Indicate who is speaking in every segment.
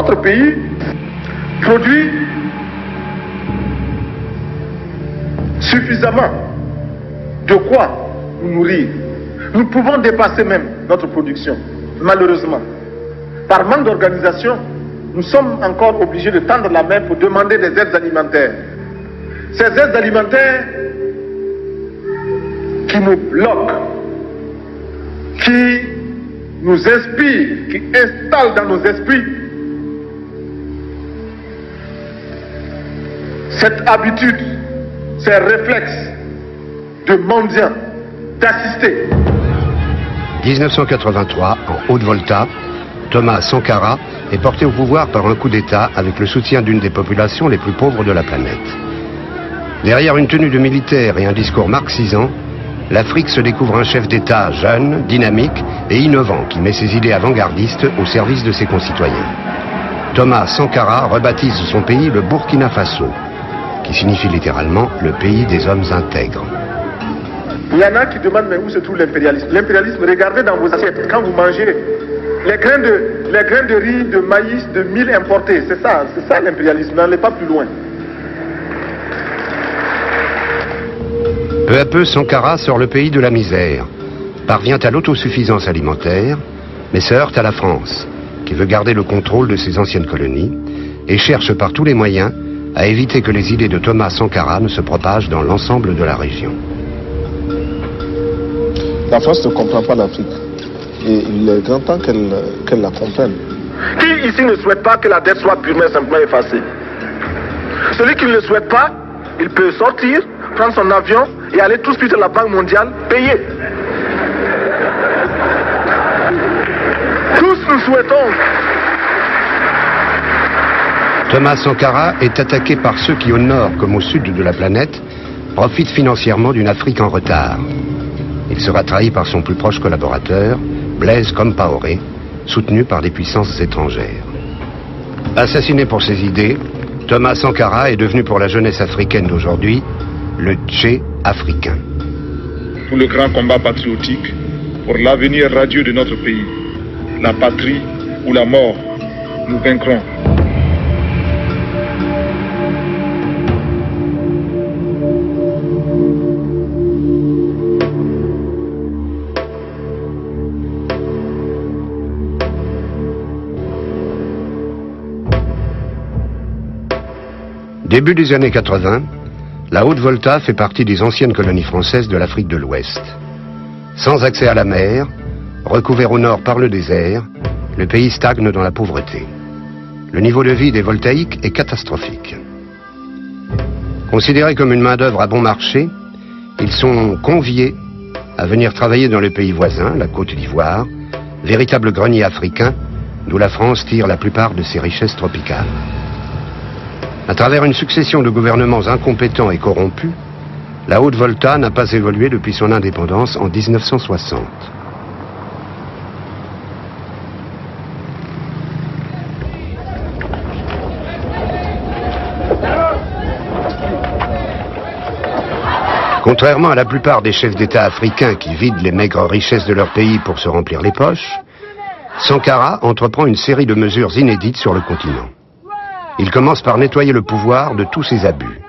Speaker 1: Notre pays produit suffisamment de quoi nous nourrir. Nous pouvons dépasser même notre production, malheureusement. Par manque d'organisation, nous sommes encore obligés de tendre la main pour demander des aides alimentaires. Ces aides alimentaires qui nous bloquent, qui nous inspirent, qui installent dans nos esprits cette habitude, ces réflexes de mendiants, d'assister.
Speaker 2: 1983, en Haute-Volta, Thomas Sankara est porté au pouvoir par un coup d'État avec le soutien d'une des populations les plus pauvres de la planète. Derrière une tenue de militaire et un discours marxisant, l'Afrique se découvre un chef d'État jeune, dynamique et innovant qui met ses idées avant-gardistes au service de ses concitoyens. Thomas Sankara rebaptise son pays le Burkina Faso, qui signifie littéralement le pays des hommes intègres.
Speaker 1: Il y en a qui demandent mais où se trouve l'impérialisme. L'impérialisme, regardez dans vos assiettes, quand vous mangez les grains de riz, de maïs, de mil importés, c'est ça l'impérialisme, n'allez pas plus loin.
Speaker 2: Peu à peu, Sankara sort le pays de la misère, parvient à l'autosuffisance alimentaire, mais se heurte à la France, qui veut garder le contrôle de ses anciennes colonies, et cherche par tous les moyens à éviter que les idées de Thomas Sankara ne se propagent dans l'ensemble de la région.
Speaker 3: La France ne comprend pas l'Afrique, et il est grand temps qu'elle la comprenne.
Speaker 1: Qui ici ne souhaite pas que la dette soit purement et simplement effacée? Celui qui ne le souhaite pas, il peut sortir, prendre son avion et aller tout de suite à la Banque mondiale payer. Tous nous souhaitons.
Speaker 2: Thomas Sankara est attaqué par ceux qui, au nord comme au sud de la planète, profitent financièrement d'une Afrique en retard. Il sera trahi par son plus proche collaborateur, Blaise Compaoré, soutenu par des puissances étrangères. Assassiné pour ses idées, Thomas Sankara est devenu pour la jeunesse africaine d'aujourd'hui le Tché africain.
Speaker 4: Pour le grand combat patriotique, pour l'avenir radieux de notre pays, la patrie ou la mort, nous vaincrons.
Speaker 2: Début des années 80, la Haute-Volta fait partie des anciennes colonies françaises de l'Afrique de l'Ouest. Sans accès à la mer, recouvert au nord par le désert, le pays stagne dans la pauvreté. Le niveau de vie des Voltaïques est catastrophique. Considérés comme une main-d'œuvre à bon marché, ils sont conviés à venir travailler dans le pays voisin, la Côte d'Ivoire, véritable grenier africain, d'où la France tire la plupart de ses richesses tropicales. À travers une succession de gouvernements incompétents et corrompus, la Haute-Volta n'a pas évolué depuis son indépendance en 1960. Contrairement à la plupart des chefs d'État africains qui vident les maigres richesses de leur pays pour se remplir les poches, Sankara entreprend une série de mesures inédites sur le continent. Il commence par nettoyer le pouvoir de tous ses abus.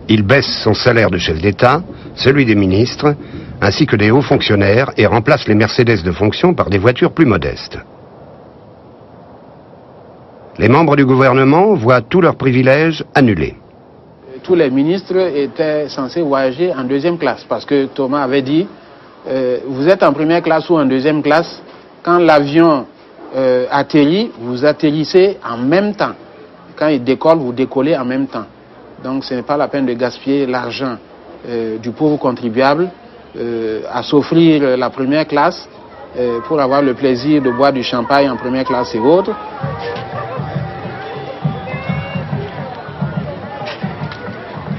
Speaker 2: Il baisse son salaire de chef d'État, celui des ministres, ainsi que des hauts fonctionnaires et remplace les Mercedes de fonction par des voitures plus modestes. Les membres du gouvernement voient tous leurs privilèges annulés.
Speaker 5: Tous les ministres étaient censés voyager en deuxième classe parce que Thomas avait dit vous êtes en première classe ou en deuxième classe. Quand l'avion atterrit, vous atterrissez en même temps. Quand il décolle, vous décollez en même temps. Donc ce n'est pas la peine de gaspiller l'argent du pauvre contribuable à s'offrir la première classe pour avoir le plaisir de boire du champagne en première classe et autres.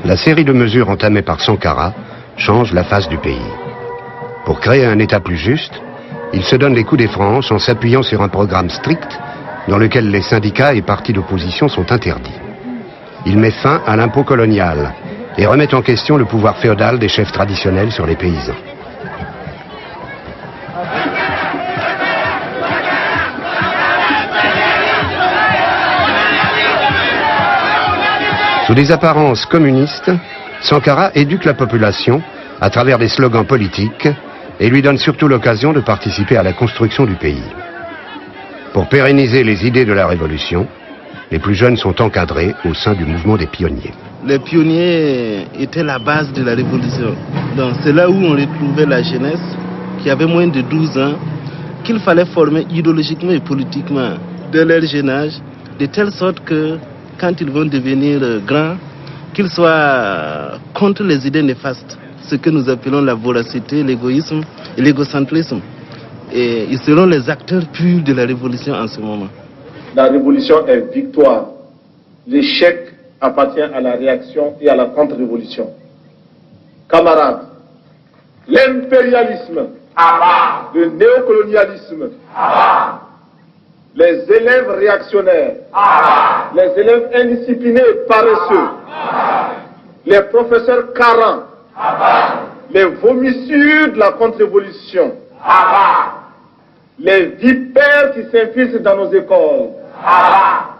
Speaker 2: La série de mesures entamées par Sankara change la face du pays. Pour créer un État plus juste, il se donne les coups des franches en s'appuyant sur un programme strict dans lequel les syndicats et partis d'opposition sont interdits. Il met fin à l'impôt colonial et remet en question le pouvoir féodal des chefs traditionnels sur les paysans. Sous des apparences communistes, Sankara éduque la population à travers des slogans politiques et lui donne surtout l'occasion de participer à la construction du pays. Pour pérenniser les idées de la révolution, les plus jeunes sont encadrés au sein du mouvement des pionniers.
Speaker 6: Les pionniers étaient la base de la révolution. Donc c'est là où on retrouvait la jeunesse qui avait moins de 12 ans, qu'il fallait former idéologiquement et politiquement de leur jeune âge, de telle sorte que quand ils vont devenir grands, qu'ils soient contre les idées néfastes, ce que nous appelons la voracité, l'égoïsme et l'égocentrisme. Et ils seront les acteurs purs de la révolution en ce moment.
Speaker 1: La révolution est victoire. L'échec appartient à la réaction et à la contre-révolution. Camarades, l'impérialisme, le néocolonialisme, les élèves réactionnaires, les élèves indisciplinés et paresseux, les professeurs carents, les vomissures de la contre-révolution, les vipères qui s'infiltrent dans nos écoles,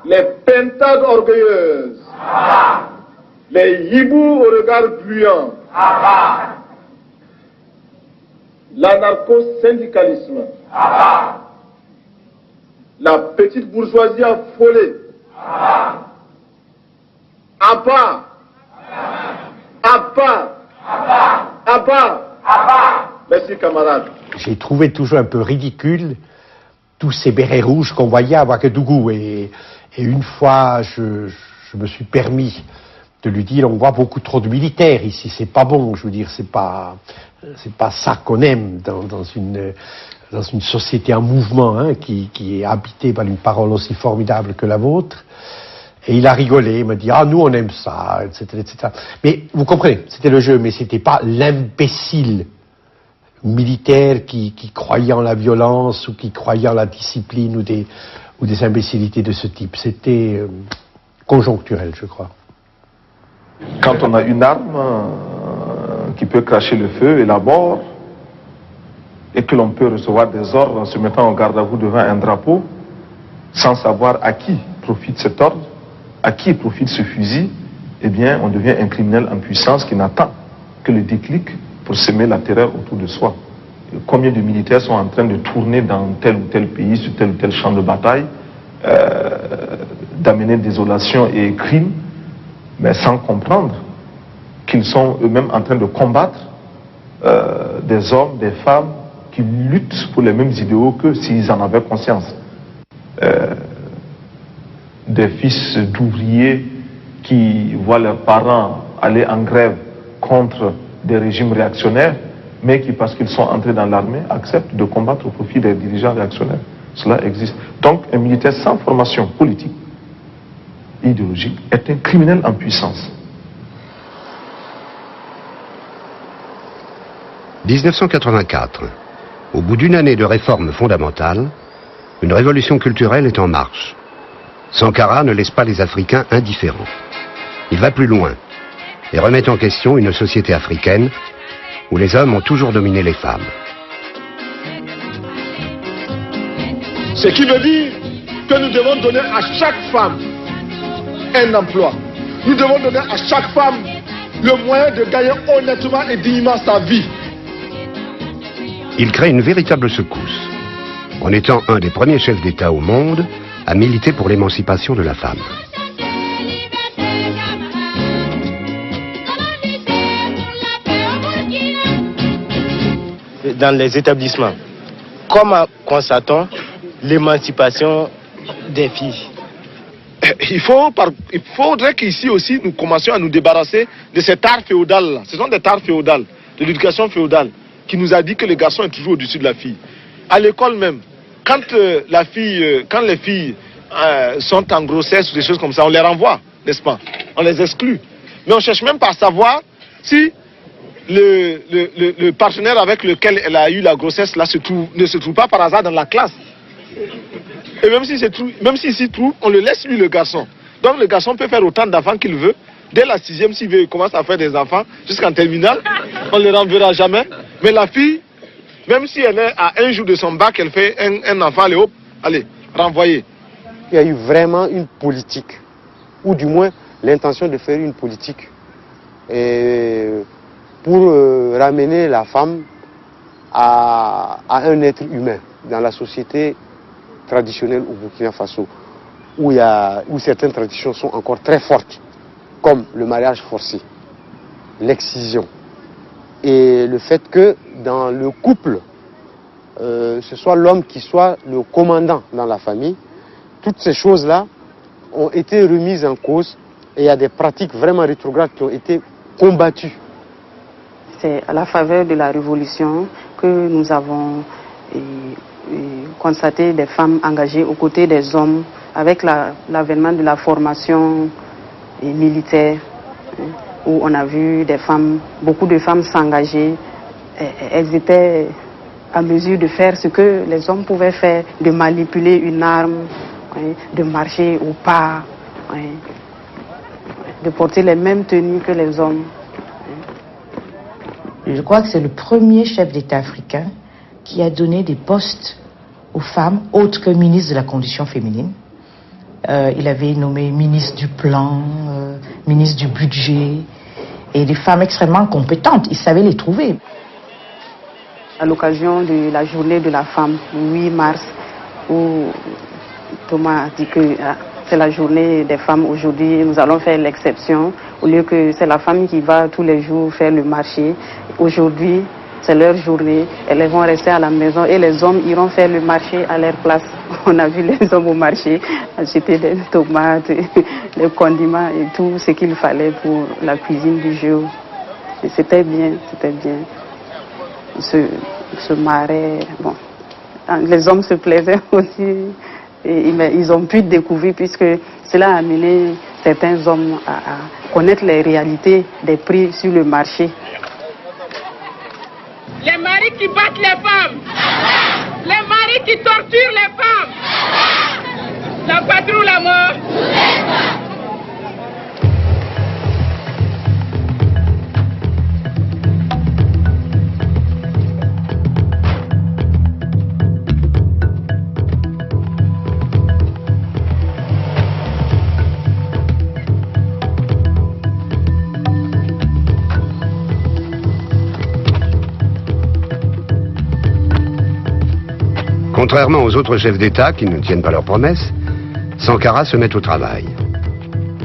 Speaker 1: les pintades orgueilleuses, les hiboux au regard bruyant, l'anarcho-syndicalisme, la petite bourgeoisie affolée, à bas, à bas. Merci camarades.
Speaker 7: J'ai trouvé toujours un peu ridicule tous ces bérets rouges qu'on voyait à Ouagadougou. Et une fois, je me suis permis de lui dire, on voit beaucoup trop de militaires ici, c'est pas bon. Je veux dire, c'est pas ça qu'on aime dans une société en mouvement, hein, qui est habitée par une parole aussi formidable que la vôtre. Et il a rigolé, il m'a dit, ah, nous on aime ça, etc., etc. Mais vous comprenez, c'était le jeu, mais c'était pas l'imbécile militaire qui croyait en la violence ou qui croyait en la discipline ou des imbécilités de ce type. C'était conjoncturel, je crois.
Speaker 3: Quand on a une arme qui peut cracher le feu et l'abord, et que l'on peut recevoir des ordres en se mettant en garde à vous devant un drapeau, sans savoir à qui profite cet ordre, à qui profite ce fusil, eh bien, on devient un criminel en puissance qui n'attend que le déclic pour semer la terreur autour de soi. Et combien de militaires sont en train de tourner dans tel ou tel pays, sur tel ou tel champ de bataille, d'amener désolation et crime, mais sans comprendre qu'ils sont eux-mêmes en train de combattre des hommes, des femmes qui luttent pour les mêmes idéaux qu'eux s'ils en avaient conscience. Des fils d'ouvriers qui voient leurs parents aller en grève contre des régimes réactionnaires, mais qui, parce qu'ils sont entrés dans l'armée, acceptent de combattre au profit des dirigeants réactionnaires. Cela existe. Donc, un militaire sans formation politique, idéologique, est un criminel en puissance.
Speaker 2: 1984. Au bout d'une année de réformes fondamentales, une révolution culturelle est en marche. Sankara ne laisse pas les Africains indifférents. Il va plus loin et remet en question une société africaine où les hommes ont toujours dominé les femmes.
Speaker 1: Ce qui veut dire que nous devons donner à chaque femme un emploi. Nous devons donner à chaque femme le moyen de gagner honnêtement et dignement sa vie.
Speaker 2: Il crée une véritable secousse, en étant un des premiers chefs d'État au monde à militer pour l'émancipation de la femme.
Speaker 6: Dans les établissements, comment constatons l'émancipation des filles?
Speaker 1: Il faudrait qu'ici aussi nous commencions à nous débarrasser de cet art féodal-là. Ce sont des arts féodales, de l'éducation féodale, qui nous a dit que le garçon est toujours au-dessus de la fille. À l'école même, quand les filles sont en grossesse ou des choses comme ça, on les renvoie, n'est-ce pas? On les exclut. Mais on ne cherche même pas à savoir si le partenaire avec lequel elle a eu la grossesse là ne se trouve pas par hasard dans la classe. Et même s'il s'y trouve, on le laisse lui, le garçon. Donc le garçon peut faire autant d'enfants qu'il veut. Dès la 6e, s'il veut, il commence à faire des enfants jusqu'en terminale. On ne les renverra jamais. Mais la fille, même si elle est à un jour de son bac, elle fait un enfant, allez, renvoyé.
Speaker 7: Il y a eu vraiment une politique, ou du moins
Speaker 8: l'intention de faire une politique pour ramener la femme à un être humain dans la société traditionnelle au Burkina Faso, où certaines traditions sont encore très fortes, comme le mariage forcé, l'excision, et le fait que dans le couple, ce soit l'homme qui soit le commandant dans la famille. Toutes ces choses-là ont été remises en cause et il y a des pratiques vraiment rétrogrades qui ont été combattues.
Speaker 9: C'est à la faveur de la révolution que nous avons constaté des femmes engagées aux côtés des hommes avec l'avènement de la formation militaire, où on a vu beaucoup de femmes s'engager. Elles étaient à mesure de faire ce que les hommes pouvaient faire, de manipuler une arme, de marcher au pas, de porter les mêmes tenues que les hommes.
Speaker 10: Je crois que c'est le premier chef d'État africain qui a donné des postes aux femmes autres que ministre de la condition féminine. Il avait nommé ministre du plan, ministre du budget, et des femmes extrêmement compétentes. Il savait les trouver.
Speaker 9: À l'occasion de la journée de la femme, le 8 mars, où Thomas a dit que c'est la journée des femmes aujourd'hui, nous allons faire l'exception. Au lieu que c'est la femme qui va tous les jours faire le marché, aujourd'hui c'est leur journée, elles vont rester à la maison et les hommes iront faire le marché à leur place. On a vu les hommes au marché acheter des tomates, des condiments et tout ce qu'il fallait pour la cuisine du jour. Et c'était bien, c'était bien. Se marraient, bon. Les hommes se plaisaient aussi. Et ils ont pu découvrir, puisque cela a amené certains hommes à connaître les réalités des prix sur le marché.
Speaker 11: Les maris qui battent les femmes, les maris qui torturent les femmes, la patrie ou la mort.
Speaker 2: Contrairement aux autres chefs d'État qui ne tiennent pas leurs promesses, Sankara se met au travail.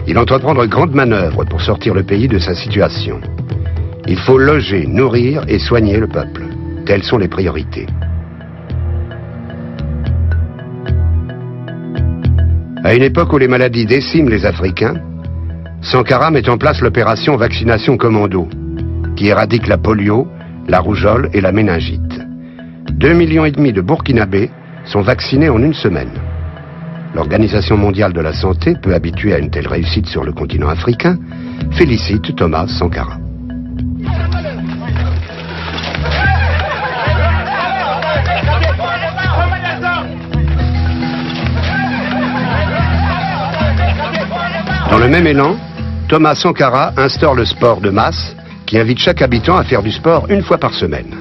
Speaker 2: Il entreprend de grandes manœuvres pour sortir le pays de sa situation. Il faut loger, nourrir et soigner le peuple. Telles sont les priorités. À une époque où les maladies déciment les Africains, Sankara met en place l'opération Vaccination Commando, qui éradique la polio, la rougeole et la méningite. 2,5 millions de Burkinabés sont vaccinés en une semaine. L'Organisation mondiale de la santé, peu habituée à une telle réussite sur le continent africain, félicite Thomas Sankara. Dans le même élan, Thomas Sankara instaure le sport de masse qui invite chaque habitant à faire du sport une fois par semaine.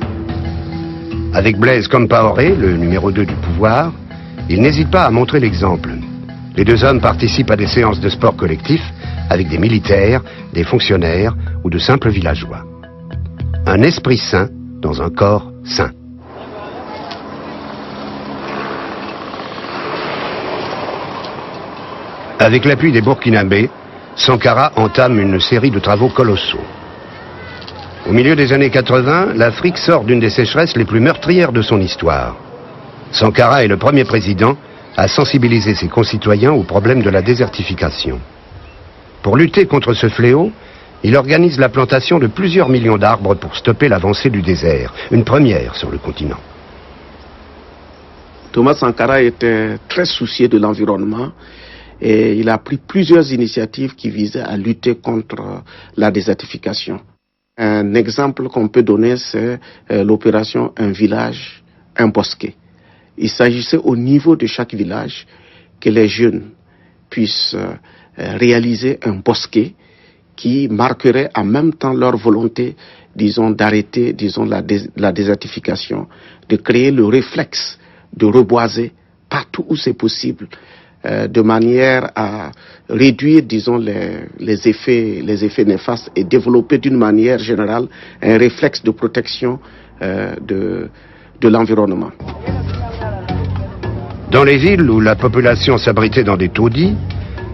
Speaker 2: Avec Blaise Compaoré, le numéro 2 du pouvoir, il n'hésite pas à montrer l'exemple. Les deux hommes participent à des séances de sport collectif avec des militaires, des fonctionnaires ou de simples villageois. Un esprit sain dans un corps sain. Avec l'appui des Burkinabés, Sankara entame une série de travaux colossaux. Au milieu des années 80, l'Afrique sort d'une des sécheresses les plus meurtrières de son histoire. Sankara est le premier président à sensibiliser ses concitoyens au problème de la désertification. Pour lutter contre ce fléau, il organise la plantation de plusieurs millions d'arbres pour stopper l'avancée du désert, une première sur le continent.
Speaker 12: Thomas Sankara était très soucieux de l'environnement et il a pris plusieurs initiatives qui visaient à lutter contre la désertification. Un exemple qu'on peut donner, c'est l'opération Un village, un bosquet. Il s'agissait au niveau de chaque village que les jeunes puissent réaliser un bosquet qui marquerait en même temps leur volonté, disons, d'arrêter, disons, la désertification, de créer le réflexe de reboiser partout où c'est possible de manière à réduire, disons, les effets néfastes et développer d'une manière générale un réflexe de protection de l'environnement.
Speaker 2: Dans les villes où la population s'abritait dans des taudis,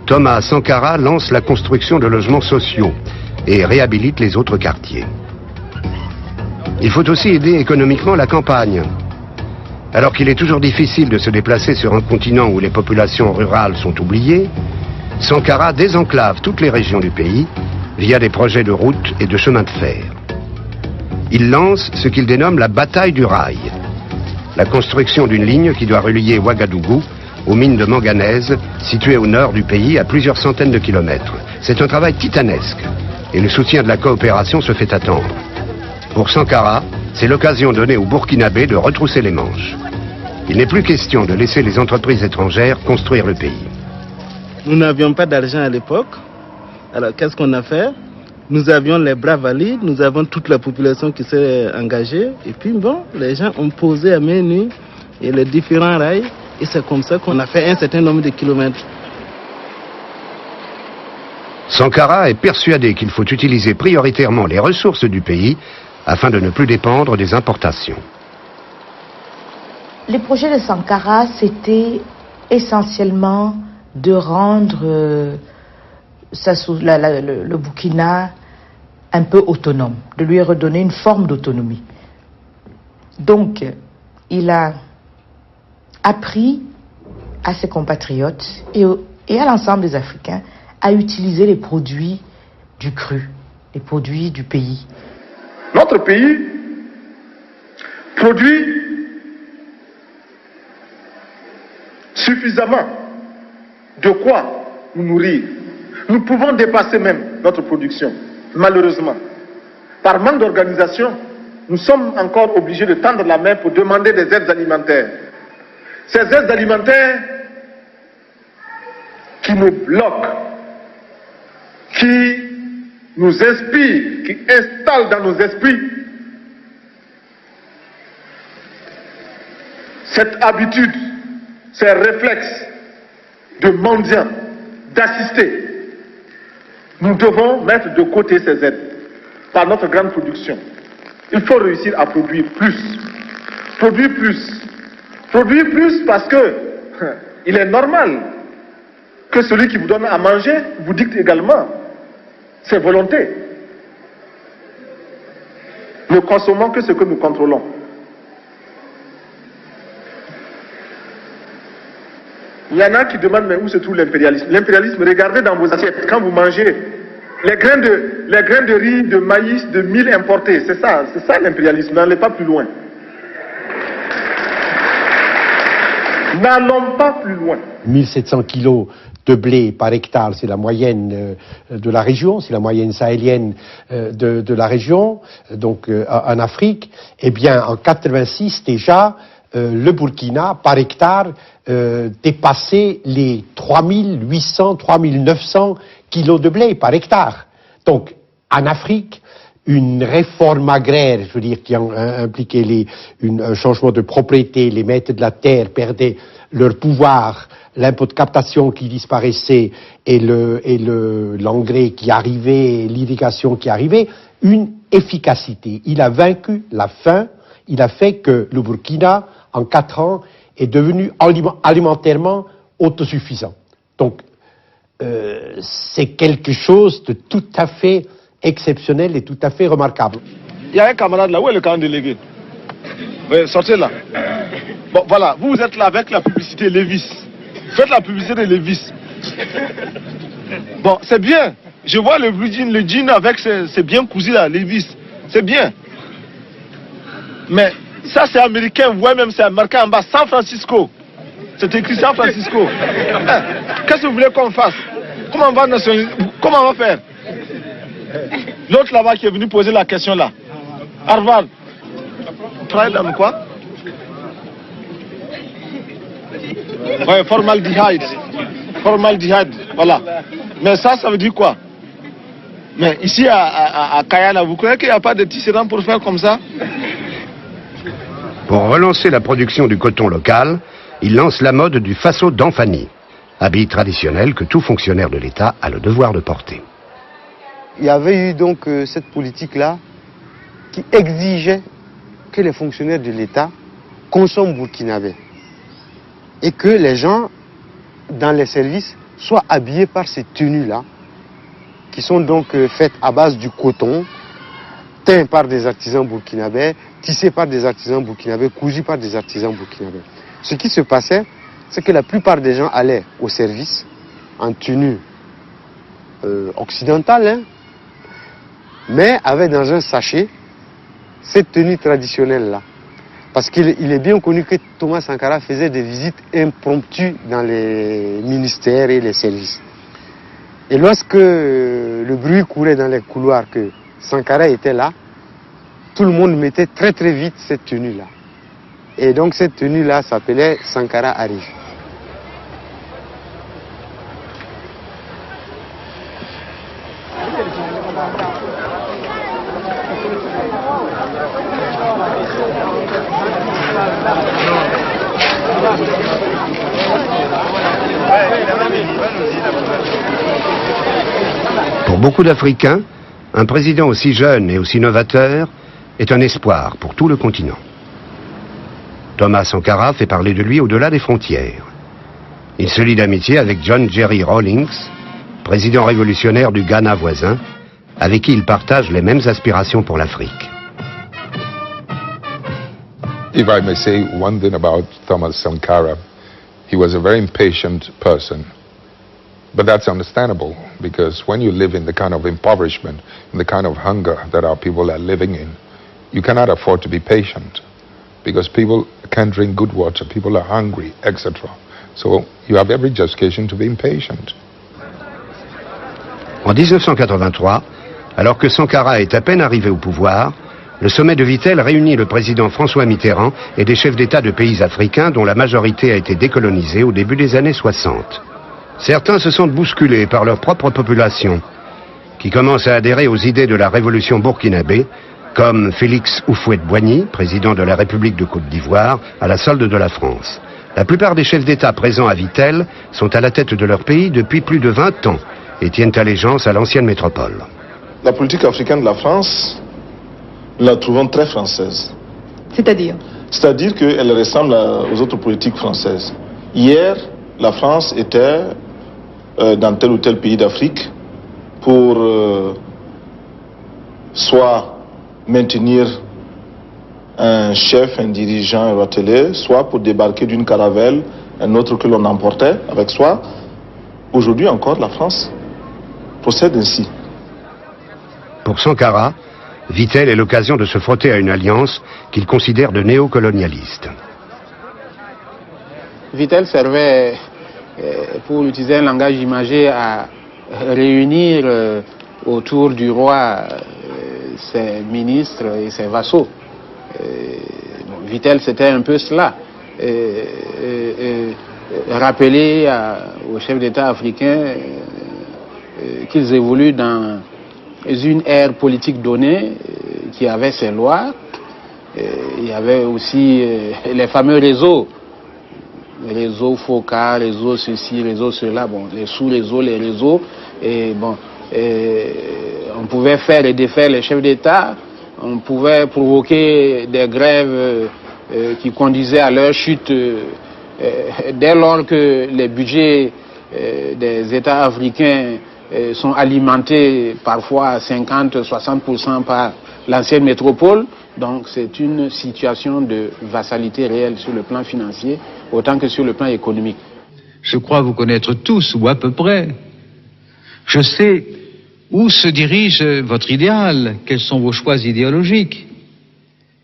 Speaker 2: Thomas Sankara lance la construction de logements sociaux et réhabilite les autres quartiers. Il faut aussi aider économiquement la campagne. Alors qu'il est toujours difficile de se déplacer sur un continent où les populations rurales sont oubliées, Sankara désenclave toutes les régions du pays via des projets de routes et de chemins de fer. Il lance ce qu'il dénomme la bataille du rail, la construction d'une ligne qui doit relier Ouagadougou aux mines de manganèse situées au nord du pays à plusieurs centaines de kilomètres. C'est un travail titanesque et le soutien de la coopération se fait attendre. Pour Sankara, c'est l'occasion donnée aux Burkinabés de retrousser les manches. Il n'est plus question de laisser les entreprises étrangères construire le pays.
Speaker 6: Nous n'avions pas d'argent à l'époque. Alors qu'est-ce qu'on a fait? Nous avions les bras valides, nous avons toute la population qui s'est engagée. Et puis bon, les gens ont posé à main nue et les différents rails. Et c'est comme ça qu'on a fait un certain nombre de kilomètres.
Speaker 2: Sankara est persuadé qu'il faut utiliser prioritairement les ressources du pays afin de ne plus dépendre des importations.
Speaker 10: Les projets de Sankara, c'était essentiellement de rendre le Burkina un peu autonome, de lui redonner une forme d'autonomie. Donc, il a appris à ses compatriotes et à l'ensemble des Africains à utiliser les produits du cru, les produits du pays.
Speaker 1: Notre pays produit suffisamment de quoi nous nourrir. Nous pouvons dépasser même notre production, malheureusement. Par manque d'organisation, nous sommes encore obligés de tendre la main pour demander des aides alimentaires. Ces aides alimentaires qui nous bloquent, qui nous inspirent, qui installent dans nos esprits cette habitude, ces réflexes de mendiants, d'assister. Nous devons mettre de côté ces aides par notre grande production. Il faut réussir à produire plus. Produire plus. Produire plus parce que il est normal que celui qui vous donne à manger vous dicte également ses volontés. Ne consommons que ce que nous contrôlons. Il y en a qui demandent mais où se trouve l'impérialisme? L'impérialisme, regardez dans vos assiettes, quand vous mangez les grains de riz, de maïs, de mil importés, c'est ça l'impérialisme, n'allez pas plus loin. N'allons pas plus loin.
Speaker 7: 1700 kilos de blé par hectare, c'est la moyenne de la région, c'est la moyenne sahélienne de la région, donc en Afrique. Eh bien, en 86 déjà, le Burkina, par hectare, dépassait les 3800, 3900 kilos de blé par hectare. Donc, en Afrique, une réforme agraire, je veux dire, qui impliquait un changement de propriété, les maîtres de la terre perdaient leur pouvoir, l'impôt de captation qui disparaissait et l'engrais qui arrivait, l'irrigation qui arrivait, une efficacité. Il a vaincu la faim, il a fait que le Burkina, en 4 ans, est devenu alimentairement autosuffisant. Donc, c'est quelque chose de tout à fait exceptionnel et tout à fait remarquable.
Speaker 3: Il y a un camarade là, où est le camarade délégué? Oui, sortez là. Bon, voilà, vous êtes là avec la publicité Levis. Faites la publicité de Levis. Bon, c'est bien. Je vois le jean avec c'est bien cousu là, Levis. C'est bien. Mais ça c'est américain, ouais, même c'est marqué en bas, San Francisco. C'est écrit San Francisco. Qu'est-ce que vous voulez qu'on fasse? Comment on va nationaliser? Comment on va faire? L'autre là-bas qui est venu poser la question là. Harvard. Problème quoi? Ouais, formaldehyde. Formaldehyde, voilà. Mais ça veut dire quoi? Mais ici à Kayala, vous croyez qu'il n'y a pas de tisserand pour faire comme ça?
Speaker 2: Pour relancer la production du coton local, il lance la mode du faso d'Anfani, habit traditionnel que tout fonctionnaire de l'État a le devoir de porter.
Speaker 8: Il y avait eu donc cette politique-là qui exigeait que les fonctionnaires de l'État consomment burkinabé et que les gens dans les services soient habillés par ces tenues-là qui sont donc faites à base du coton, teints par des artisans burkinabés, tissés par des artisans burkinabés, cousus par des artisans burkinabés. Ce qui se passait, c'est que la plupart des gens allaient au service en tenue occidentale, hein, mais avaient dans un sachet cette tenue traditionnelle-là. Parce qu'il est bien connu que Thomas Sankara faisait des visites impromptues dans les ministères et les services. Et lorsque le bruit courait dans les couloirs que Sankara était là, tout le monde mettait très très vite cette tenue-là. Et donc cette tenue-là s'appelait Sankara arrive.
Speaker 2: Pour beaucoup d'Africains, un président aussi jeune et aussi novateur est un espoir pour tout le continent. Thomas Sankara fait parler de lui au-delà des frontières. Il se lie d'amitié avec John Jerry Rawlings, président révolutionnaire du Ghana voisin, avec qui il partage les mêmes aspirations pour l'Afrique.
Speaker 13: If I may say one thing about Thomas Sankara, he was a very impatient person. But that's understandable, because when you live in the kind of impoverishment, in the kind of hunger that our people are living in, you cannot afford to be patient, because people can't drink good water, people are hungry, etc. So you have every justification to be impatient.
Speaker 2: En 1983, alors que Sankara est à peine arrivé au pouvoir, le sommet de Vittel réunit le président François Mitterrand et des chefs d'État de pays africains dont la majorité a été décolonisée au début des années 60. Certains se sentent bousculés par leur propre population, qui commence à adhérer aux idées de la révolution burkinabé, comme Félix Houphouët-Boigny, président de la République de Côte d'Ivoire, à la solde de la France. La plupart des chefs d'État présents à Vittel sont à la tête de leur pays depuis plus de 20 ans et tiennent allégeance à l'ancienne métropole.
Speaker 3: La politique africaine de la France, nous la trouvons très française.
Speaker 14: C'est-à-dire?
Speaker 3: C'est-à-dire qu'elle ressemble aux autres politiques françaises. Hier, la France était dans tel ou tel pays d'Afrique pour soit maintenir un chef, un dirigeant érotelé, soit pour débarquer d'une caravelle, un autre que l'on emportait avec soi. Aujourd'hui encore, la France procède ainsi.
Speaker 2: Pour Sankara, Vittel est l'occasion de se frotter à une alliance qu'il considère de néocolonialiste.
Speaker 5: Vittel servait, pour utiliser un langage imagé, à réunir autour du roi ses ministres et ses vassaux. Vittel, c'était un peu cela. Rappeler aux chefs d'État africains qu'ils évoluent dans une ère politique donnée qui avait ses lois. Il y avait aussi les fameux réseaux. Réseau FOCA, réseau ceci, réseau cela, bon, les sous-réseaux, les réseaux, et bon, on pouvait faire et défaire les chefs d'État, on pouvait provoquer des grèves qui conduisaient à leur chute dès lors que les budgets des États africains sont alimentés parfois à 50-60% par l'ancienne métropole. Donc c'est une situation de vassalité réelle sur le plan financier, autant que sur le plan économique.
Speaker 15: Je crois vous connaître tous, ou à peu près. Je sais où se dirige votre idéal, quels sont vos choix idéologiques,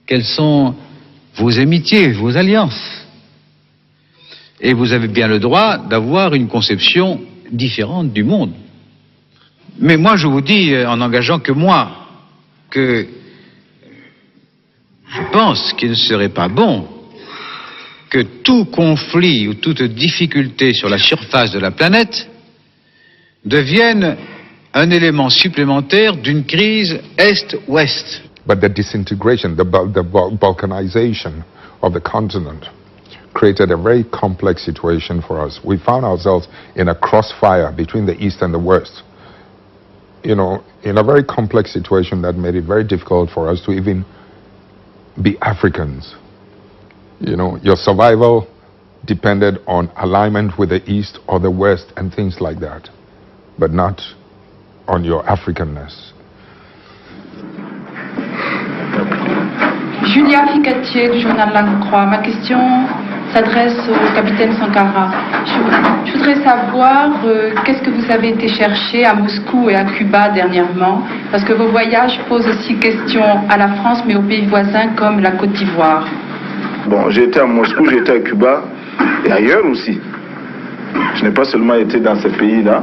Speaker 15: quelles sont vos amitiés, vos alliances. Et vous avez bien le droit d'avoir une conception différente du monde. Mais moi, je vous dis, en engageant que moi, que je pense qu'il ne serait pas bon que tout conflit ou toute difficulté sur la surface de la planète devienne un élément supplémentaire d'une crise Est-Ouest.
Speaker 13: But the disintegration, the balkanization of the continent created a very complex situation for us. We found ourselves in a crossfire between the East and the West. You know, in a very complex situation that made it very difficult for us to even be Africans. You know, your survival depended on alignment with the East or the West and things like that, but not on your Africanness.
Speaker 14: Julia Ficatier du journal Langue Croix. Ma question s'adresse au capitaine Sankara. Je voudrais savoir qu'est-ce que vous avez été chercher à Moscou et à Cuba dernièrement, parce que vos voyages posent aussi question à la France, mais aux pays voisins comme la Côte d'Ivoire.
Speaker 3: Bon, j'ai été à Moscou, j'ai été à Cuba et ailleurs aussi. Je n'ai pas seulement été dans ces pays-là,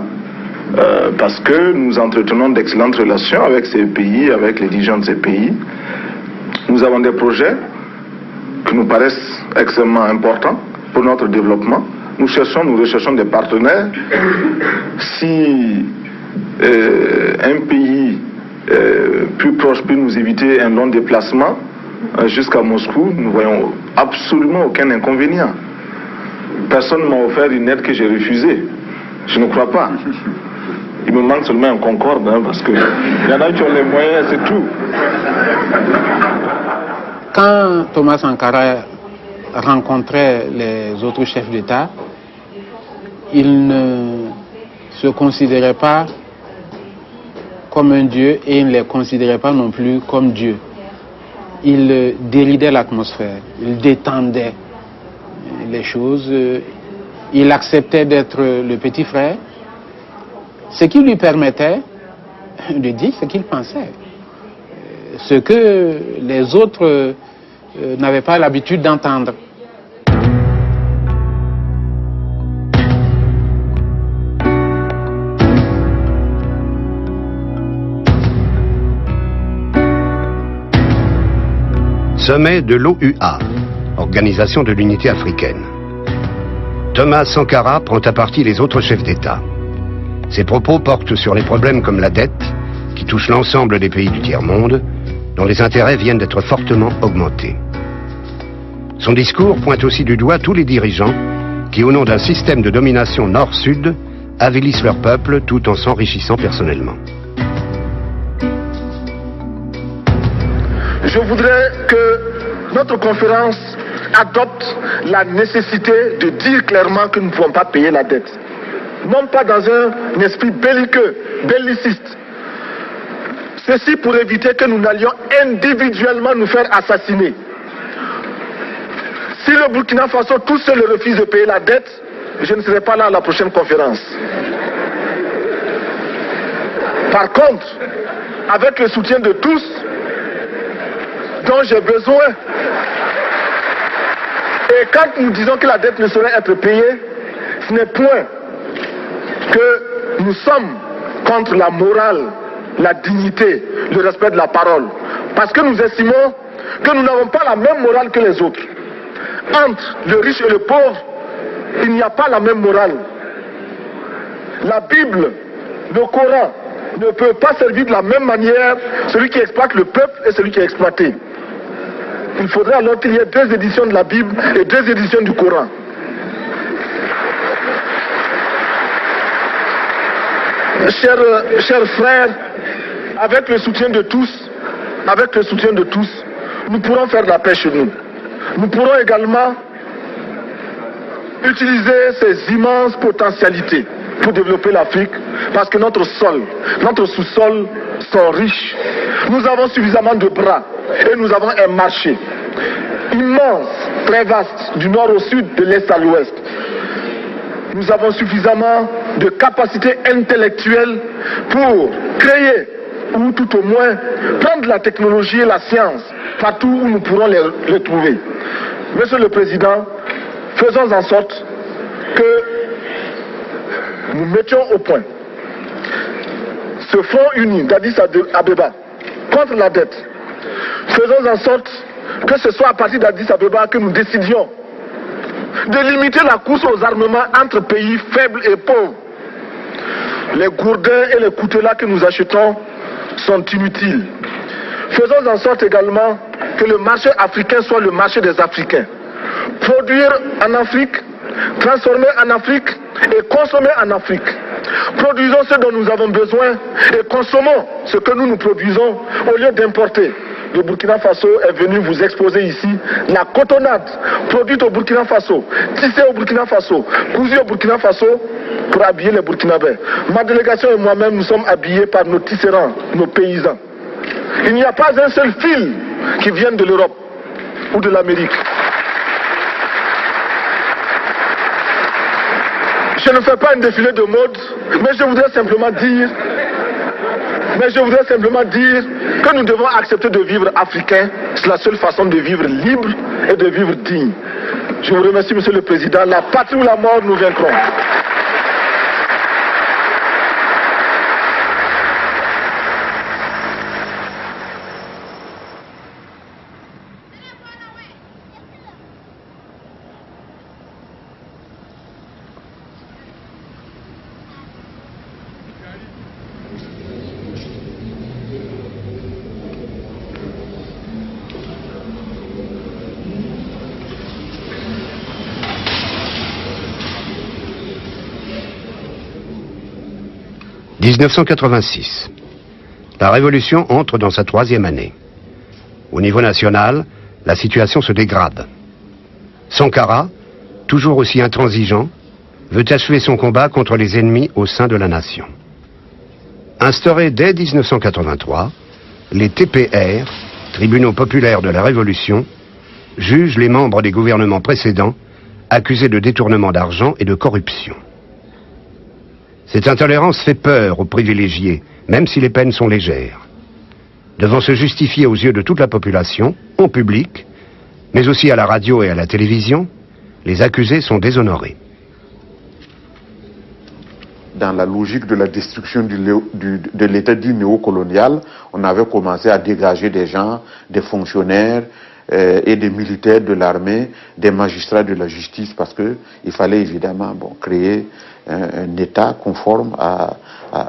Speaker 3: parce que nous entretenons d'excellentes relations avec ces pays, avec les dirigeants de ces pays. Nous avons des projets qui nous paraissent extrêmement importants pour notre développement. Nous recherchons des partenaires. Si un pays plus proche peut nous éviter un long déplacement jusqu'à Moscou, nous ne voyons absolument aucun inconvénient. Personne ne m'a offert une aide que j'ai refusée. Je ne crois pas. Il me manque seulement un Concorde, parce qu'il y en a qui ont les moyens, c'est tout.
Speaker 5: Quand Thomas Sankara rencontrait les autres chefs d'État, il ne se considérait pas comme un dieu et il ne les considérait pas non plus comme Dieu. Il déridait l'atmosphère, il détendait les choses, il acceptait d'être le petit frère, ce qui lui permettait de dire ce qu'il pensait, ce que les autres n'avaient pas l'habitude d'entendre.
Speaker 2: Sommet de l'OUA, Organisation de l'Unité africaine. Thomas Sankara prend à partie les autres chefs d'État. Ses propos portent sur les problèmes comme la dette, qui touche l'ensemble des pays du tiers-monde, dont les intérêts viennent d'être fortement augmentés. Son discours pointe aussi du doigt tous les dirigeants qui, au nom d'un système de domination nord-sud, avilissent leur peuple tout en s'enrichissant personnellement.
Speaker 1: Je voudrais que notre conférence adopte la nécessité de dire clairement que nous ne pouvons pas payer la dette. Non pas dans un esprit belliqueux, belliciste. Ceci pour éviter que nous n'allions individuellement nous faire assassiner. Si le Burkina Faso tout seul refuse de payer la dette, je ne serai pas là à la prochaine conférence. Par contre, avec le soutien de tous, dont j'ai besoin, et quand nous disons que la dette ne saurait être payée, ce n'est point que nous sommes contre la morale, la dignité, le respect de la parole. Parce que nous estimons que nous n'avons pas la même morale que les autres. Entre le riche et le pauvre, il n'y a pas la même morale. La Bible, le Coran, ne peut pas servir de la même manière celui qui exploite le peuple et celui qui est exploité. Il faudrait alors qu'il y ait 2 éditions de la Bible et 2 éditions du Coran. Chers frères, avec le soutien de tous, nous pourrons faire de la paix chez nous. Nous pourrons également utiliser ces immenses potentialités pour développer l'Afrique, parce que notre sol, notre sous-sol sont riches. Nous avons suffisamment de bras et nous avons un marché immense, très vaste, du nord au sud, de l'est à l'ouest. Nous avons suffisamment de capacités intellectuelles pour créer, ou tout au moins prendre la technologie et la science partout où nous pourrons les trouver. Monsieur le Président, faisons en sorte que nous mettions au point ce front uni d'Addis Abeba contre la dette. Faisons en sorte que ce soit à partir d'Addis Abeba que nous décidions de limiter la course aux armements entre pays faibles et pauvres. Les gourdins et les coutelas que nous achetons sont inutiles. Faisons en sorte également que le marché africain soit le marché des Africains. Produire en Afrique, transformer en Afrique et consommer en Afrique. Produisons ce dont nous avons besoin et consommons ce que nous produisons au lieu d'importer. Le Burkina Faso est venu vous exposer ici la cotonnade produite au Burkina Faso, tissée au Burkina Faso, cousue au Burkina Faso pour habiller les Burkinabés. Ma délégation et moi-même, nous sommes habillés par nos tisserands, nos paysans. Il n'y a pas un seul fil qui vienne de l'Europe ou de l'Amérique. Je ne fais pas un défilé de mode, mais je voudrais simplement dire que nous devons accepter de vivre africain. C'est la seule façon de vivre libre et de vivre digne. Je vous remercie, Monsieur le Président. La patrie ou la mort, nous vaincrons.
Speaker 2: « 1986. La Révolution entre dans sa 3e année. Au niveau national, la situation se dégrade. Sankara, toujours aussi intransigeant, veut achever son combat contre les ennemis au sein de la nation. Instaurés dès 1983, les TPR, tribunaux populaires de la Révolution, jugent les membres des gouvernements précédents accusés de détournement d'argent et de corruption. Cette intolérance fait peur aux privilégiés, même si les peines sont légères. Devant se justifier aux yeux de toute la population, en public, mais aussi à la radio et à la télévision, les accusés sont déshonorés.
Speaker 16: Dans la logique de la destruction de l'État dit néocolonial, on avait commencé à dégager des gens, des fonctionnaires et des militaires de l'armée, des magistrats de la justice, parce qu'il fallait évidemment créer un État conforme à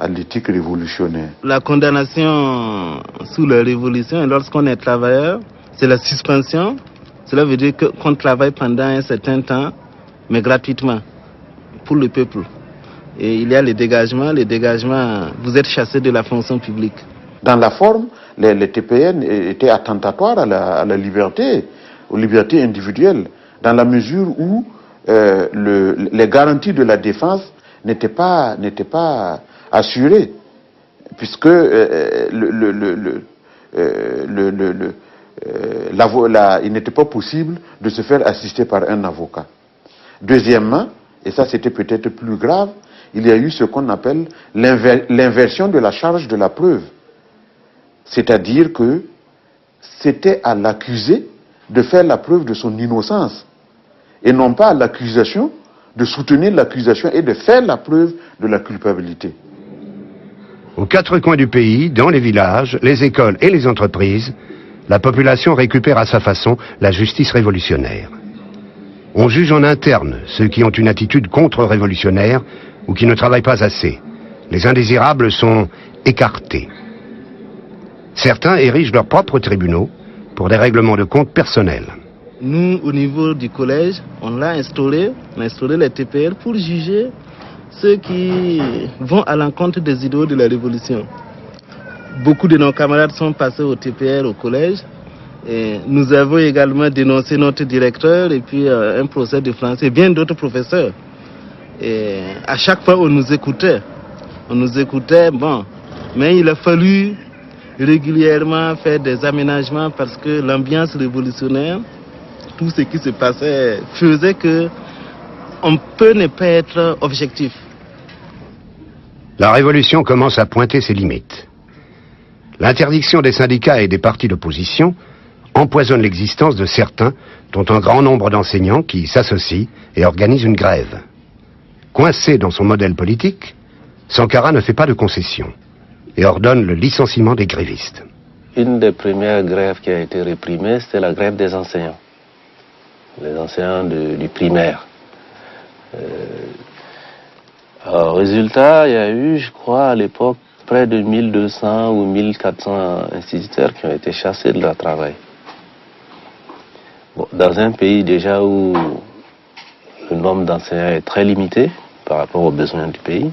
Speaker 16: l'éthique révolutionnaire.
Speaker 6: La condamnation sous la révolution, lorsqu'on est travailleur, c'est la suspension. Cela veut dire qu'on travaille pendant un certain temps, mais gratuitement, pour le peuple. Et il y a les dégagements, vous êtes chassé de la fonction publique.
Speaker 16: Dans la forme, les TPN étaient attentatoires à la liberté, aux libertés individuelles, dans la mesure où les garanties de la défense n'étaient pas assurées, puisque il n'était pas possible de se faire assister par un avocat. Deuxièmement, et ça c'était peut-être plus grave, il y a eu ce qu'on appelle l'inversion de la charge de la preuve. C'est-à-dire que c'était à l'accusé de faire la preuve de son innocence et non pas à l'accusation de soutenir l'accusation et de faire la preuve de la culpabilité.
Speaker 2: Aux 4 coins du pays, dans les villages, les écoles et les entreprises, la population récupère à sa façon la justice révolutionnaire. On juge en interne ceux qui ont une attitude contre-révolutionnaire ou qui ne travaillent pas assez. Les indésirables sont écartés. Certains érigent leurs propres tribunaux pour des règlements de compte personnels.
Speaker 6: Nous, au niveau du collège, on a instauré les TPR pour juger ceux qui vont à l'encontre des idéaux de la Révolution. Beaucoup de nos camarades sont passés au TPR au collège. Et nous avons également dénoncé notre directeur et puis un professeur de français et bien d'autres professeurs. Et à chaque fois, on nous écoutait, mais il a fallu régulièrement faire des aménagements parce que l'ambiance révolutionnaire, tout ce qui se passait, faisait que on peut ne pas être objectif.
Speaker 2: La révolution commence à pointer ses limites. L'interdiction des syndicats et des partis d'opposition empoisonne l'existence de certains, dont un grand nombre d'enseignants qui s'associent et organisent une grève. Coincé dans son modèle politique, Sankara ne fait pas de concessions et ordonne le licenciement des grévistes.
Speaker 17: Une des premières grèves qui a été réprimée, c'était la grève des enseignants. Les enseignants du primaire. Résultat, il y a eu, je crois, à l'époque, près de 1200 ou 1400 instituteurs qui ont été chassés de leur travail. Bon, dans un pays déjà où le nombre d'enseignants est très limité par rapport aux besoins du pays.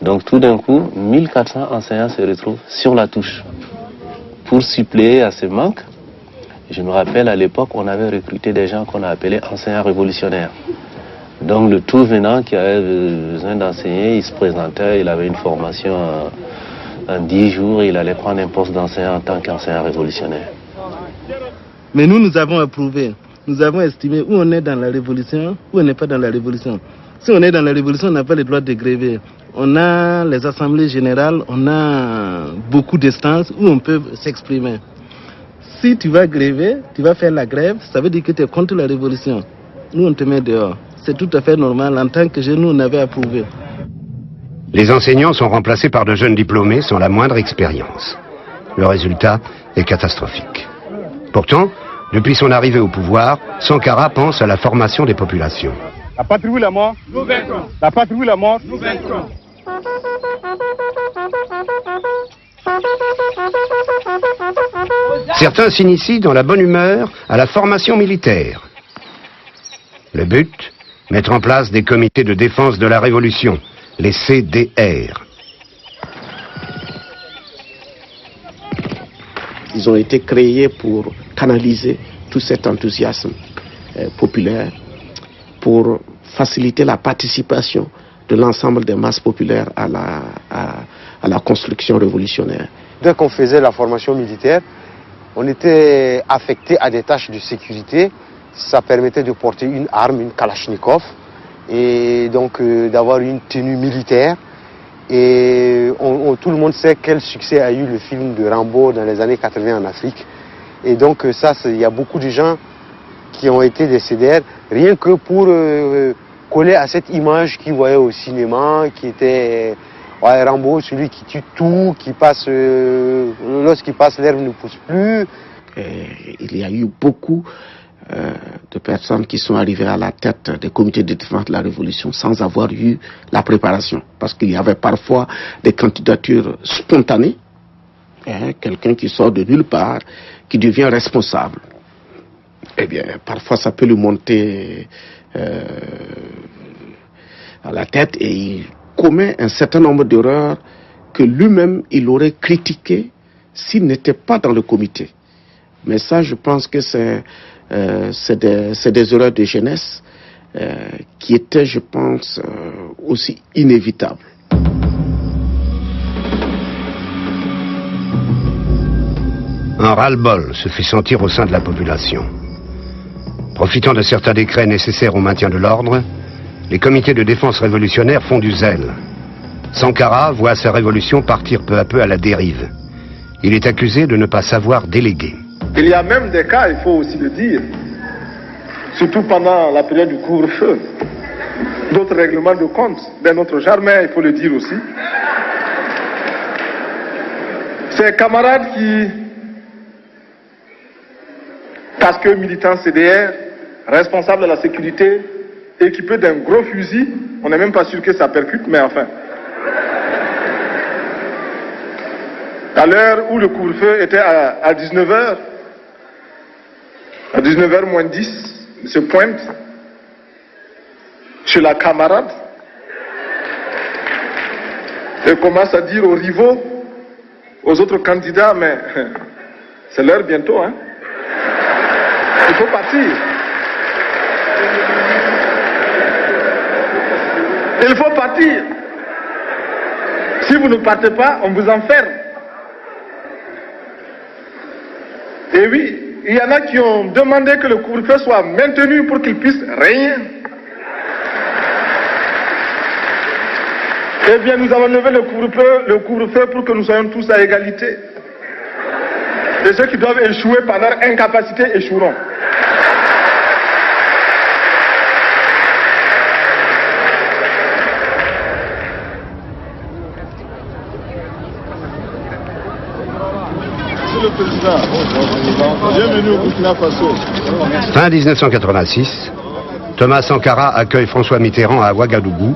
Speaker 17: Donc tout d'un coup, 1400 enseignants se retrouvent sur la touche. Pour suppléer à ce manque, je me rappelle à l'époque, on avait recruté des gens qu'on a appelés enseignants révolutionnaires. Donc le tout venant qui avait besoin d'enseigner, il se présentait, il avait une formation en 10 jours, il allait prendre un poste d'enseignant en tant qu'enseignant révolutionnaire.
Speaker 6: Mais nous avons approuvé, nous avons estimé où on est dans la révolution, où on n'est pas dans la révolution. Si on est dans la révolution, on n'a pas le droit de gréver. On a les assemblées générales, on a beaucoup d'instances où on peut s'exprimer. Si tu vas gréver, tu vas faire la grève, ça veut dire que tu es contre la révolution. Nous, on te met dehors. C'est tout à fait normal. En tant que jeunes, nous, on avait approuvé.
Speaker 2: Les enseignants sont remplacés par de jeunes diplômés sans la moindre expérience. Le résultat est catastrophique. Pourtant, depuis son arrivée au pouvoir, Sankara pense à la formation des populations.
Speaker 18: La patrie ou la mort, nous vaincrons. La patrie ou la mort, nous vaincrons.
Speaker 2: Certains s'initient dans la bonne humeur à la formation militaire. Le but, mettre en place des comités de défense de la révolution, les CDR.
Speaker 12: Ils ont été créés pour canaliser tout cet enthousiasme populaire, pour faciliter la participation de l'ensemble des masses populaires à la construction révolutionnaire.
Speaker 8: Dès qu'on faisait la formation militaire, on était affecté à des tâches de sécurité. Ça permettait de porter une arme, une Kalachnikov, et donc d'avoir une tenue militaire. Et tout le monde sait quel succès a eu le film de Rambo dans les années 80 en Afrique. Et donc ça, il y a beaucoup de gens qui ont été des CDR, rien que pour coller à cette image qu'ils voyaient au cinéma, qui était Rambo, celui qui tue tout, qui passe, lorsqu'il passe, l'herbe ne pousse plus.
Speaker 12: Et il y a eu beaucoup de personnes qui sont arrivées à la tête des comités de défense de la Révolution sans avoir eu la préparation. Parce qu'il y avait parfois des candidatures spontanées, quelqu'un qui sort de nulle part, qui devient responsable. Eh bien, parfois ça peut lui monter à la tête et il commet un certain nombre d'erreurs que lui-même il aurait critiqué s'il n'était pas dans le comité. Mais ça, je pense que c'est des erreurs de jeunesse qui étaient, je pense, aussi inévitables.
Speaker 2: Un ras-le-bol se fait sentir au sein de la population. Profitant de certains décrets nécessaires au maintien de l'ordre, les comités de défense révolutionnaire font du zèle. Sankara voit sa révolution partir peu à peu à la dérive. Il est accusé de ne pas savoir déléguer.
Speaker 1: Il y a même des cas, il faut aussi le dire, surtout pendant la période du couvre-feu, d'autres règlements de compte d'un autre genre, mais il faut le dire aussi. Ces camarades qui, parce que militants CDR, responsables de la sécurité, équipés d'un gros fusil, on n'est même pas sûr que ça percute, mais enfin. À l'heure où le couvre-feu était à 19h, à 19h moins 10, il se pointe chez la camarade et commence à dire aux rivaux, aux autres candidats, mais c'est l'heure bientôt, hein. Il faut partir. Il faut partir. Si vous ne partez pas, on vous enferme. Et oui, il y en a qui ont demandé que le couvre-feu soit maintenu pour qu'ils puissent régner. Eh bien, nous avons levé le couvre-feu pour que nous soyons tous à égalité. Et ceux qui doivent échouer par leur incapacité échoueront.
Speaker 18: Monsieur le Président, bienvenue au Burkina Faso.
Speaker 2: Fin 1986, Thomas Sankara accueille François Mitterrand à Ouagadougou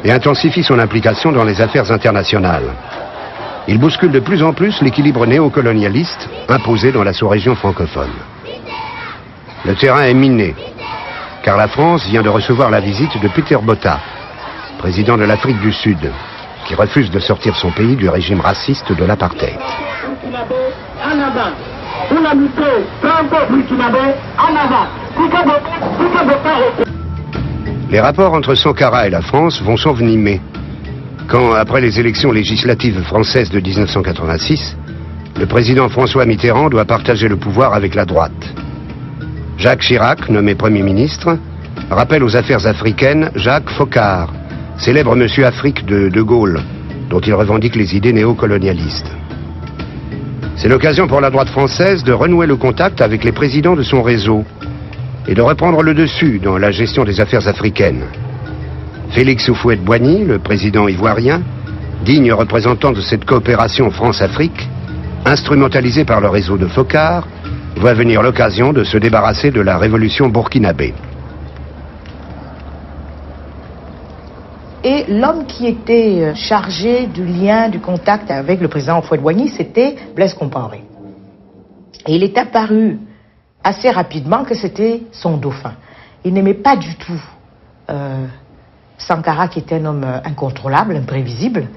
Speaker 2: et intensifie son implication dans les affaires internationales. Il bouscule de plus en plus l'équilibre néocolonialiste imposé dans la sous-région francophone. Le terrain est miné, car la France vient de recevoir la visite de Peter Botha, président de l'Afrique du Sud, qui refuse de sortir son pays du régime raciste de l'apartheid. Les rapports entre Sankara et la France vont s'envenimer quand, après les élections législatives françaises de 1986, le président François Mitterrand doit partager le pouvoir avec la droite. Jacques Chirac, nommé Premier ministre, rappelle aux affaires africaines Jacques Foccart, célèbre monsieur Afrique de De Gaulle, dont il revendique les idées néocolonialistes. C'est l'occasion pour la droite française de renouer le contact avec les présidents de son réseau et de reprendre le dessus dans la gestion des affaires africaines. Félix Houphouët-Boigny, le président ivoirien, digne représentant de cette coopération France-Afrique, instrumentalisé par le réseau de Foccart, voit venir l'occasion de se débarrasser de la révolution burkinabé.
Speaker 10: Et l'homme qui était chargé du lien, du contact avec le président Houphouët-Boigny, c'était Blaise Compaoré. Et il est apparu assez rapidement que c'était son dauphin. Il n'aimait pas du tout Sankara, qui était un homme incontrôlable, imprévisible,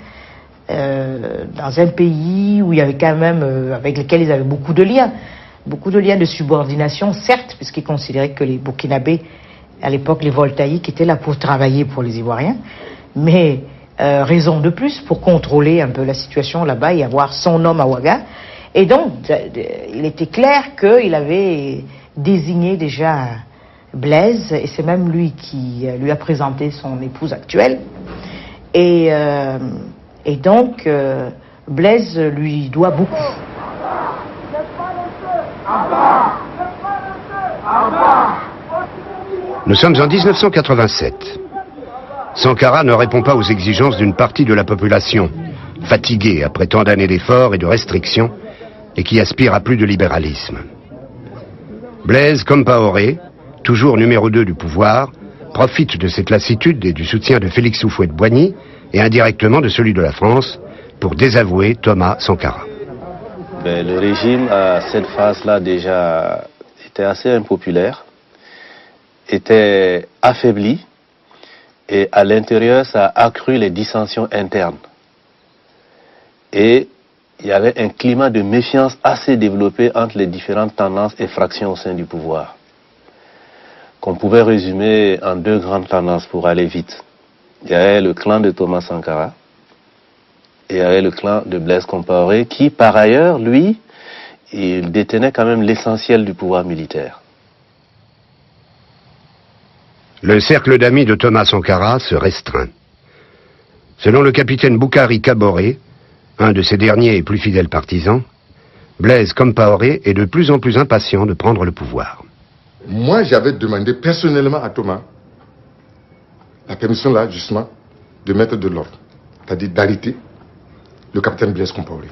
Speaker 10: dans un pays où il y avait quand même, avec lequel ils avaient beaucoup de liens de subordination, certes, puisqu'ils considéraient que les Burkinabés, à l'époque les voltaïques, étaient là pour travailler pour les Ivoiriens, mais raison de plus pour contrôler un peu la situation là-bas et avoir son homme à Ouaga. Et donc, il était clair qu'il avait désigné déjà Blaise, et c'est même lui qui lui a présenté son épouse actuelle. Et donc, Blaise lui doit beaucoup.
Speaker 2: Nous sommes en 1987. Sankara ne répond pas aux exigences d'une partie de la population, fatiguée après tant d'années d'efforts et de restrictions, et qui aspire à plus de libéralisme. Blaise Compaoré, toujours numéro 2 du pouvoir, profite de cette lassitude et du soutien de Félix Houphouët-Boigny, et indirectement de celui de la France, pour désavouer Thomas Sankara.
Speaker 17: Le régime, à cette phase-là, déjà, était assez impopulaire, était affaibli, et à l'intérieur, ça a accru les dissensions internes. Et il y avait un climat de méfiance assez développé entre les différentes tendances et fractions au sein du pouvoir, qu'on pouvait résumer en 2 grandes tendances pour aller vite. Il y avait le clan de Thomas Sankara et il y avait le clan de Blaise Compaoré qui, par ailleurs, lui, il détenait quand même l'essentiel du pouvoir militaire.
Speaker 2: Le cercle d'amis de Thomas Sankara se restreint. Selon le capitaine Boukari Kaboré, un de ses derniers et plus fidèles partisans, Blaise Compaoré est de plus en plus impatient de prendre le pouvoir.
Speaker 19: Moi, j'avais demandé personnellement à Thomas la permission là, justement, de mettre de l'ordre, c'est-à-dire d'arrêter le capitaine Blaise Compaoré,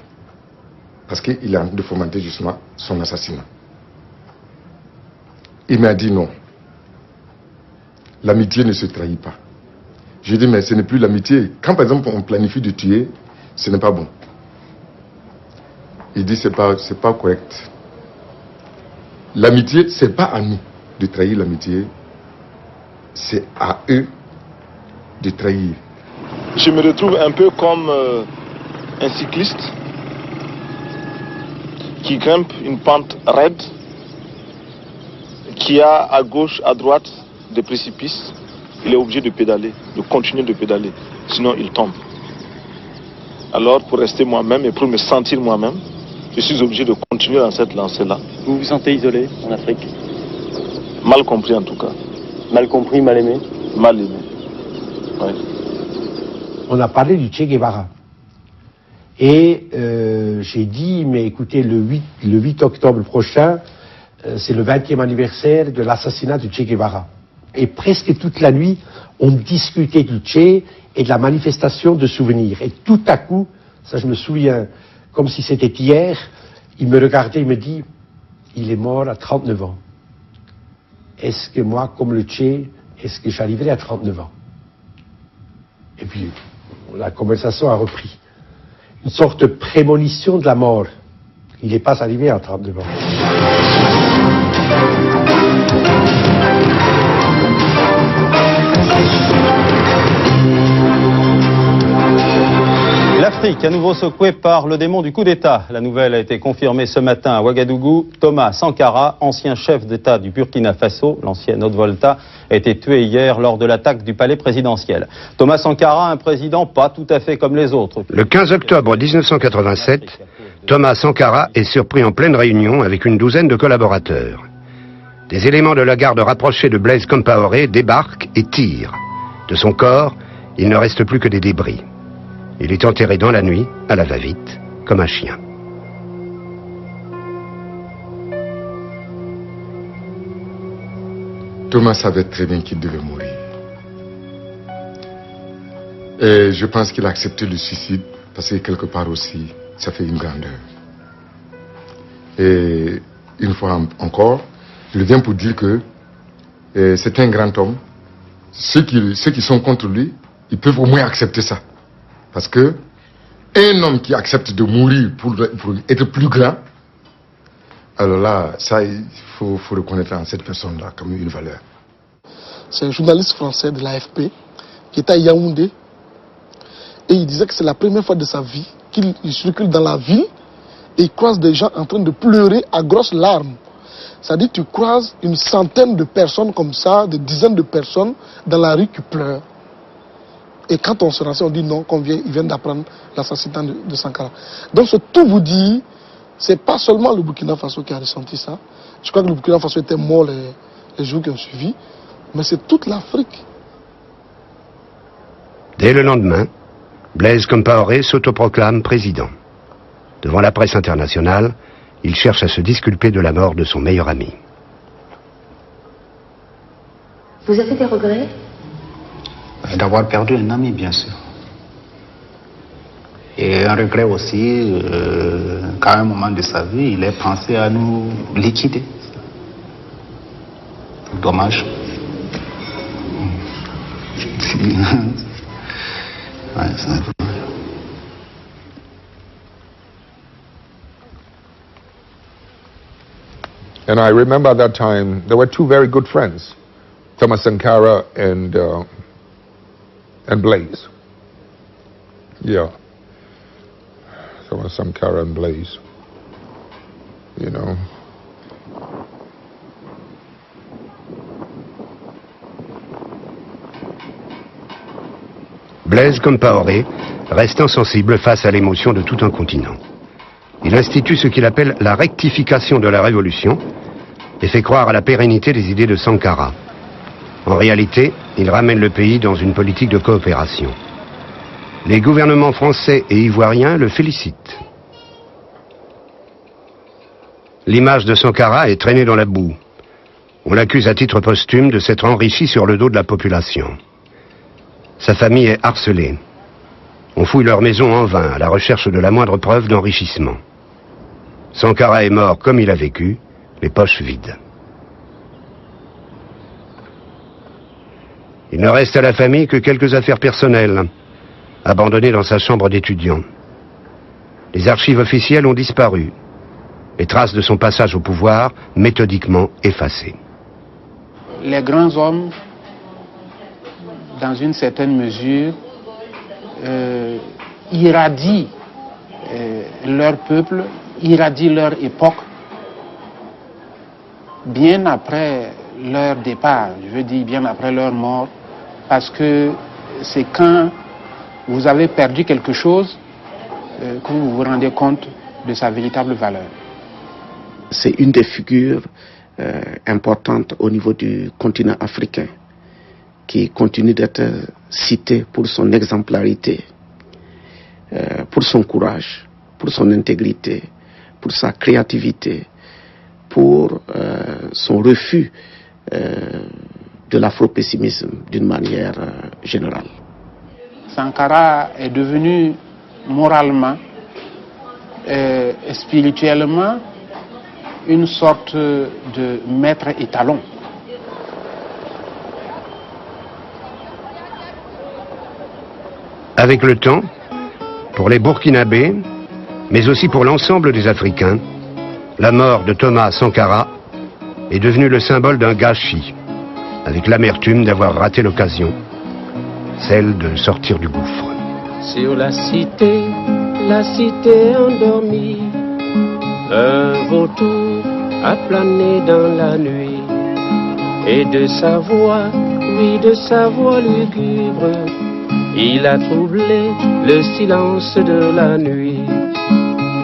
Speaker 19: parce qu'il est en train de fomenter justement son assassinat. Il m'a dit non. L'amitié ne se trahit pas. Je dis, mais ce n'est plus l'amitié. Quand par exemple on planifie de tuer, ce n'est pas bon. Il dit, c'est pas correct. L'amitié, c'est pas à nous de trahir l'amitié, c'est à eux de trahir.
Speaker 4: Je me retrouve un peu comme un cycliste qui grimpe une pente raide, qui a à gauche, à droite des précipices. Il est obligé de pédaler, de continuer de pédaler, sinon il tombe. Alors pour rester moi-même et pour me sentir moi-même, je suis obligé de continuer dans cette lancée-là.
Speaker 20: Vous vous sentez isolé en Afrique?
Speaker 4: Mal compris en tout cas.
Speaker 20: Mal compris, mal aimé?
Speaker 4: Mal aimé, oui.
Speaker 7: On a parlé du Che Guevara. Et j'ai dit, mais écoutez, le 8 octobre prochain, c'est le 20e anniversaire de l'assassinat du Che Guevara. Et presque toute la nuit, on discutait du Che et de la manifestation de souvenirs. Et tout à coup, ça je me souviens, comme si c'était hier, il me regardait, il me dit, il est mort à 39 ans. Est-ce que moi, comme le Che, est-ce que j'arriverai à 39 ans? Et puis, la conversation a repris. Une sorte de prémonition de la mort. Il n'est pas arrivé à 39 ans.
Speaker 21: L'Afrique, à nouveau secouée par le démon du coup d'État. La nouvelle a été confirmée ce matin à Ouagadougou. Thomas Sankara, ancien chef d'État du Burkina Faso, l'ancienne Haute-Volta, a été tué hier lors de l'attaque du palais présidentiel. Thomas Sankara, un président pas tout à fait comme les autres.
Speaker 2: Le 15 octobre 1987, Thomas Sankara est surpris en pleine réunion avec une douzaine de collaborateurs. Des éléments de la garde rapprochés de Blaise Compaoré débarquent et tirent. De son corps, il ne reste plus que des débris. Il est enterré dans la nuit, à la va-vite, comme un chien.
Speaker 19: Thomas savait très bien qu'il devait mourir. Et je pense qu'il a accepté le suicide parce que quelque part aussi, ça fait une grandeur. Et une fois encore, je viens pour dire que c'est un grand homme. Ceux qui sont contre lui, ils peuvent au moins accepter ça. Parce que un homme qui accepte de mourir pour être plus grand, alors là, ça, il faut reconnaître en cette personne-là comme une valeur.
Speaker 22: C'est un journaliste français de l'AFP qui était à Yaoundé et il disait que c'est la première fois de sa vie qu'il circule dans la ville et il croise des gens en train de pleurer à grosses larmes. C'est-à-dire que tu croises une centaine de personnes comme ça, des dizaines de personnes dans la rue qui pleurent. Et quand on se renseigne, on dit non, ils viennent d'apprendre l'assassinat de Sankara. Donc tout vous dit, c'est pas seulement le Burkina Faso qui a ressenti ça. Je crois que le Burkina Faso était mort les jours qui ont suivi, mais c'est toute l'Afrique.
Speaker 2: Dès le lendemain, Blaise Compaoré s'autoproclame président. Devant la presse internationale, il cherche à se disculper de la mort de son meilleur ami.
Speaker 23: Vous avez des regrets?
Speaker 24: D'avoir perdu un ami, bien sûr. Et un regret aussi qu'à un moment de sa vie, il ait pensé à nous liquider. Dommage. Ouais, c'est un peu...
Speaker 13: And I remember at that time, there were two very good friends, Thomas Sankara and Blaise. Yeah. Thomas Sankara and Blaise. You know.
Speaker 2: Blaise Compaoré reste insensible face à l'émotion de tout un continent. Il institue ce qu'il appelle la rectification de la révolution et fait croire à la pérennité des idées de Sankara. En réalité, il ramène le pays dans une politique de coopération. Les gouvernements français et ivoiriens le félicitent. L'image de Sankara est traînée dans la boue. On l'accuse à titre posthume de s'être enrichi sur le dos de la population. Sa famille est harcelée. On fouille leur maison en vain à la recherche de la moindre preuve d'enrichissement. Sankara est mort comme il a vécu, les poches vides. Il ne reste à la famille que quelques affaires personnelles, abandonnées dans sa chambre d'étudiant. Les archives officielles ont disparu. Les traces de son passage au pouvoir, méthodiquement effacées.
Speaker 5: Les grands hommes, dans une certaine mesure, irradient leur peuple, irradient leur époque, bien après leur départ, je veux dire bien après leur mort, parce que c'est quand vous avez perdu quelque chose que vous vous rendez compte de sa véritable valeur.
Speaker 12: C'est une des figures importantes au niveau du continent africain, qui continue d'être citée pour son exemplarité, pour son courage, pour son intégrité, pour sa créativité, pour son refus de l'afro-pessimisme d'une manière générale.
Speaker 5: Sankara est devenu moralement et spirituellement une sorte de maître étalon.
Speaker 2: Avec le temps, pour les Burkinabés, mais aussi pour l'ensemble des Africains, la mort de Thomas Sankara est devenue le symbole d'un gâchis, avec l'amertume d'avoir raté l'occasion, celle de sortir du gouffre.
Speaker 25: Sur la cité
Speaker 9: la cité endormie. Un vautour a plané dans la nuit, et de sa voix, oui, de sa voix lugubre, il a troublé le silence de la nuit.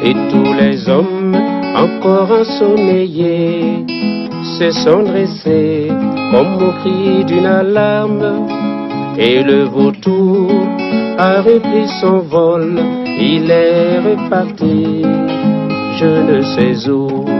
Speaker 9: Et tous les hommes, encore ensommeillés, se sont dressés comme au cri d'une alarme. Et le vautour a repris son vol, il est reparti, je ne sais où.